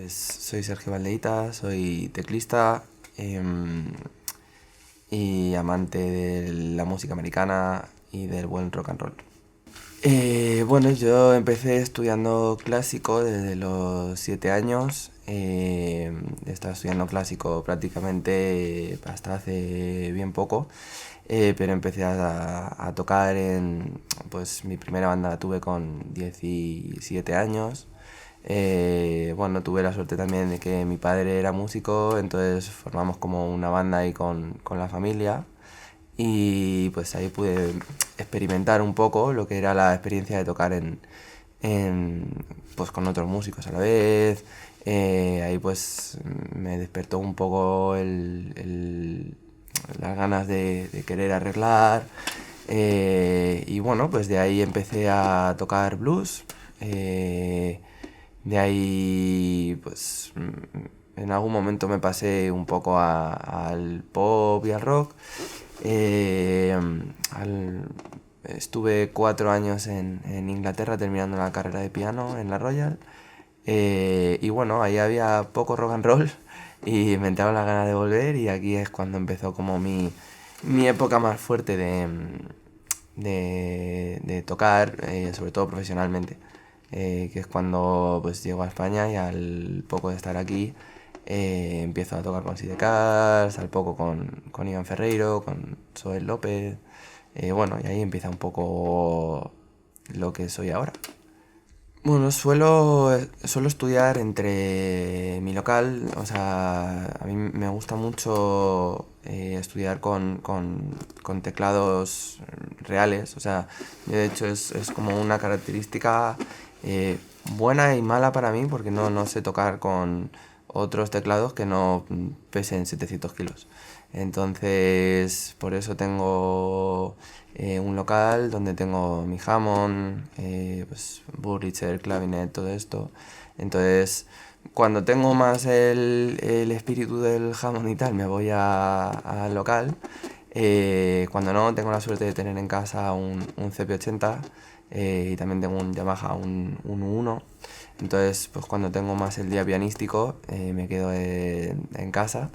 Pues soy Sergio Valdeita, soy teclista y amante de la música americana y del buen rock and roll. Bueno, yo empecé estudiando clásico desde los 7 años. He estado estudiando clásico prácticamente hasta hace bien poco, pero empecé a tocar pues mi primera banda la tuve con 17 años. Bueno, tuve la suerte también de que mi padre era músico, entonces formamos como una banda ahí con la familia y pues ahí pude experimentar un poco lo que era la experiencia de tocar pues con otros músicos a la vez. Ahí pues me despertó un poco las ganas de querer arreglar. Y bueno, pues de ahí empecé a tocar blues. De ahí, pues, en algún momento me pasé un poco al pop y al rock. Eh, al- Estuve 4 años en Inglaterra terminando la carrera de piano en la Royal. Y bueno, ahí había poco rock and roll y me entraba la gana de volver y aquí es cuando empezó como mi época más fuerte de tocar, sobre todo profesionalmente, que es cuando pues llego a España y al poco de estar aquí empiezo a tocar con Sidecars, al poco con Iván Ferreiro, con Soel López, bueno, y ahí empieza un poco lo que soy ahora. Bueno, suelo estudiar entre mi local, o sea, a mí me gusta mucho estudiar con teclados reales, o sea, de hecho es como una característica eh, buena y mala para mí porque no sé tocar con otros teclados que no pesen 700 kilos. Entonces, por eso tengo un local donde tengo mi Hammond, pues Burlitzer, clavinet, todo esto. Entonces, cuando tengo más el espíritu del Hammond y tal, me voy al local. Cuando no, tengo la suerte de tener en casa un CP80 y también tengo un Yamaha, un U1. Entonces, pues cuando tengo más el día pianístico, me quedo en casa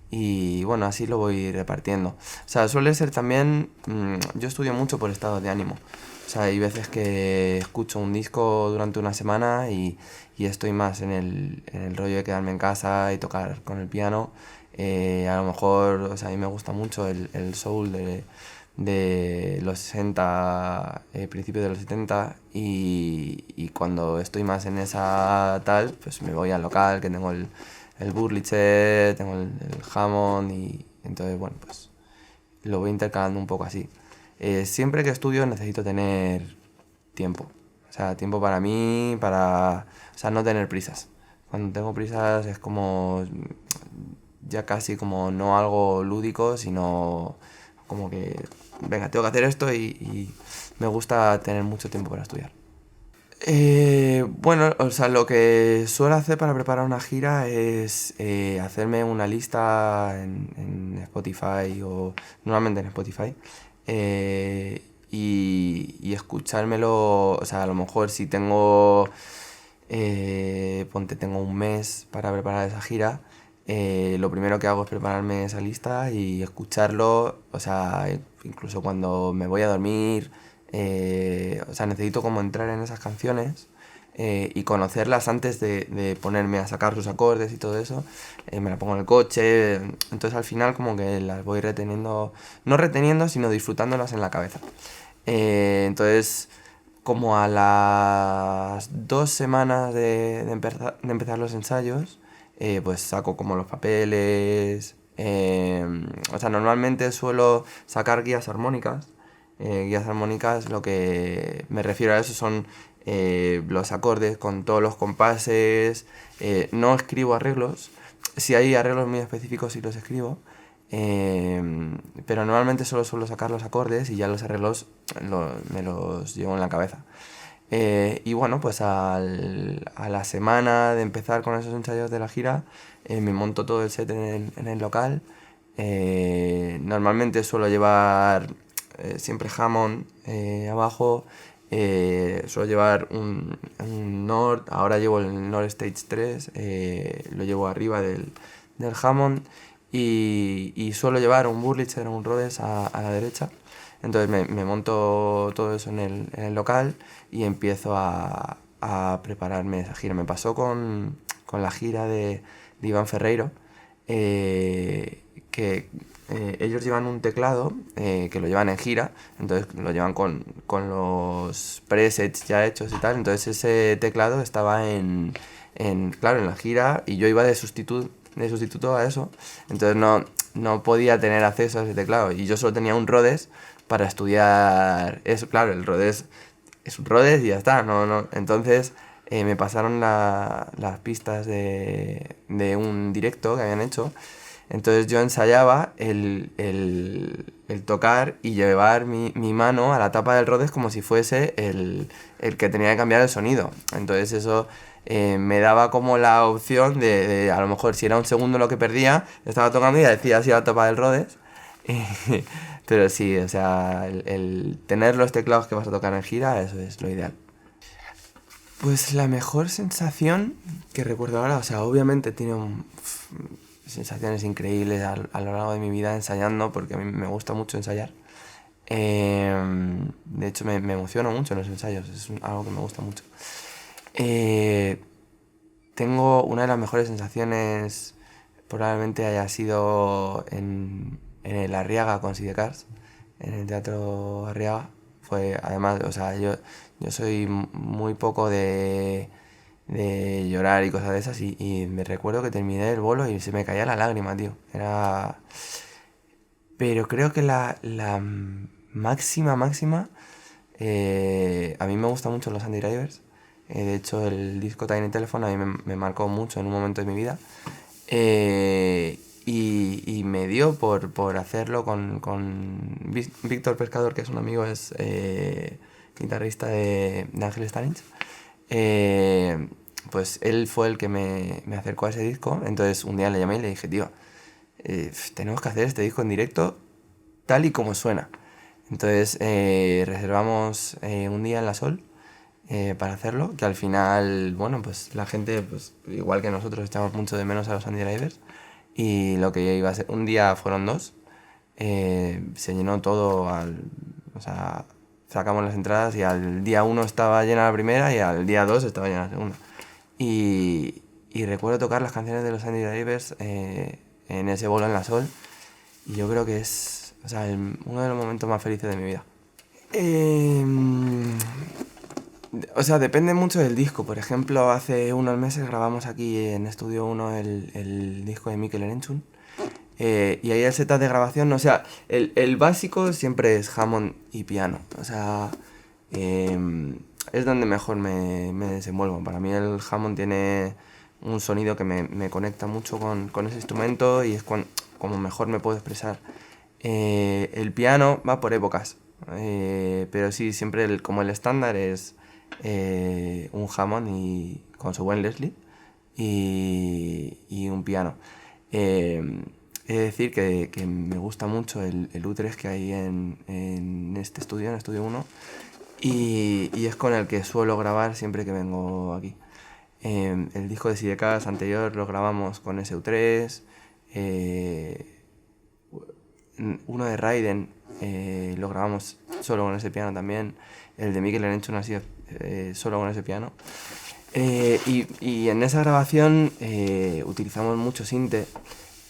y bueno, así lo voy repartiendo. O sea, suele ser también, yo estudio mucho por estado de ánimo. O sea, hay veces que escucho un disco durante una semana y estoy más en el rollo de quedarme en casa y tocar con el piano. A lo mejor, o sea, a mí me gusta mucho el soul de los 60, principios de los 70 y cuando estoy más en esa tal, pues me voy al local que tengo el Burlitzer, tengo el Hammond y entonces, bueno, pues lo voy intercalando un poco así. Siempre que estudio necesito tener tiempo, o sea, tiempo para mí, o sea, no tener prisas. Cuando tengo prisas es como ya casi como no algo lúdico, sino como que, venga, tengo que hacer esto y me gusta tener mucho tiempo para estudiar. Bueno, o sea, lo que suelo hacer para preparar una gira es hacerme una lista en Spotify o normalmente en Spotify y escuchármelo, o sea, a lo mejor si tengo un mes para preparar esa gira, lo primero que hago es prepararme esa lista y escucharlo, o sea, incluso cuando me voy a dormir, o sea, necesito como entrar en esas canciones y conocerlas antes de ponerme a sacar sus acordes y todo eso. Me la pongo en el coche, entonces al final como que las voy reteniendo, no reteniendo, sino disfrutándolas en la cabeza. Entonces, como a las 2 semanas de empezar los ensayos, pues saco como los papeles. O sea, normalmente suelo sacar guías armónicas. Guías armónicas, lo que me refiero a eso son los acordes con todos los compases. No escribo arreglos. Si hay arreglos muy específicos, sí los escribo. Pero normalmente solo suelo sacar los acordes y ya los arreglos me los llevo en la cabeza. Y bueno, pues a la semana de empezar con esos ensayos de la gira, me monto todo el set en el local. Normalmente suelo llevar siempre Hammond abajo Suelo llevar un Nord, ahora llevo el Nord Stage 3, lo llevo arriba del Hammond y suelo llevar un Wurlitzer o un Rhodes a la derecha. Entonces me monto todo eso en el local y empiezo a prepararme esa gira. Me pasó con la gira de Iván Ferreiro, que ellos llevan un teclado que lo llevan en gira, entonces lo llevan con los presets ya hechos y tal, entonces ese teclado estaba claro, en la gira y yo iba de sustituto a eso, entonces no podía tener acceso a ese teclado y yo solo tenía un Rhodes para estudiar eso, claro, el Rhodes es un Rhodes y ya está, no. Entonces me pasaron las pistas de un directo que habían hecho. Entonces yo ensayaba el tocar y llevar mi mano a la tapa del Rhodes como si fuese el que tenía que cambiar el sonido. Entonces eso me daba como la opción de a lo mejor si era un segundo lo que perdía, estaba tocando y ya decía así a la tapa del Rhodes. Pero sí, o sea, el tener los teclados que vas a tocar en gira, eso es lo ideal. Pues la mejor sensación que recuerdo ahora, o sea, obviamente tiene sensaciones increíbles a lo largo de mi vida ensayando, porque a mí me gusta mucho ensayar. De hecho, me emociono mucho en los ensayos, es algo que me gusta mucho. Eh, Tengo una de las mejores sensaciones, probablemente haya sido en el Arriaga con Sidecars, en el Teatro Arriaga. Fue, además, o sea, yo soy muy poco de llorar y cosas de esas y me recuerdo que terminé el bolo y se me caía la lágrima, tío. Pero creo que la máxima, a mí me gustan mucho los Andy Drivers. De hecho, el disco Tiny Telephone a mí me marcó mucho en un momento de mi vida. Y me dio por hacerlo con Víctor Pescador, que es un amigo, es guitarrista de Ángel Stanich. Pues él fue el que me acercó a ese disco. Entonces un día le llamé y le dije, tío, tenemos que hacer este disco en directo tal y como suena. Entonces reservamos un día en La Sol para hacerlo, que al final, bueno, pues la gente, pues igual que nosotros, echamos mucho de menos a los Andy Drivers y lo que iba a ser, un día fueron dos, se llenó todo o sea, sacamos las entradas y al día uno estaba llena la primera y al día dos estaba llena la segunda. Y recuerdo tocar las canciones de los Andy Drivers en ese bolo en La Sol y yo creo que es, o sea, uno de los momentos más felices de mi vida. O sea, depende mucho del disco. Por ejemplo, hace unos meses grabamos aquí en Estudio 1 el disco de Mikel Erenchun. Y ahí el setup de grabación, o sea, el básico siempre es Hammond y piano. O sea, es donde mejor me desenvuelvo. Para mí el Hammond tiene un sonido que me conecta mucho con ese instrumento y es como mejor me puedo expresar. El piano va por épocas, pero sí, siempre como el estándar es un Hammond con su buen Leslie y un piano. He de decir que me gusta mucho el U3 que hay en este estudio, en Estudio 1, y es con el que suelo grabar siempre que vengo aquí. El disco de Sidecars anterior lo grabamos con ese U3, uno de Raiden lo grabamos solo con ese piano también, el de Mikel Erenchun ha sido solo con ese piano. Y en esa grabación utilizamos mucho sinte,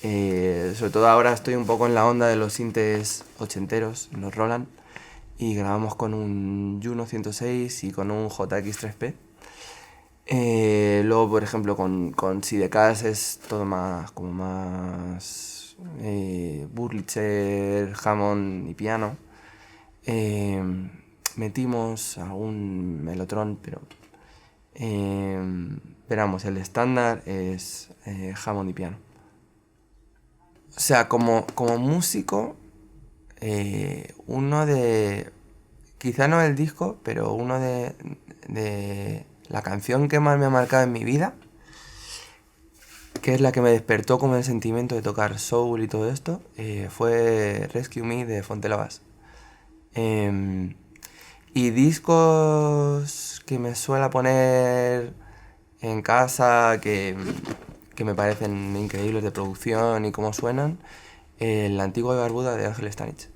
sobre todo ahora estoy un poco en la onda de los sintes ochenteros, los Roland, y grabamos con un Juno 106 y con un JX3P. Luego, por ejemplo, con Sidecars es todo más Wurlitzer, Hammond y piano. Metimos algún Mellotron, pero veramos, el estándar es Hammond y piano. O sea, como músico, quizá no el disco, pero uno de la canción que más me ha marcado en mi vida, que es la que me despertó como el sentimiento de tocar soul y todo esto, fue Rescue Me de Fontelabas. Y discos que me suela poner en casa, que me parecen increíbles de producción y cómo suenan, el antiguo de Barbuda de Ángel Stanich.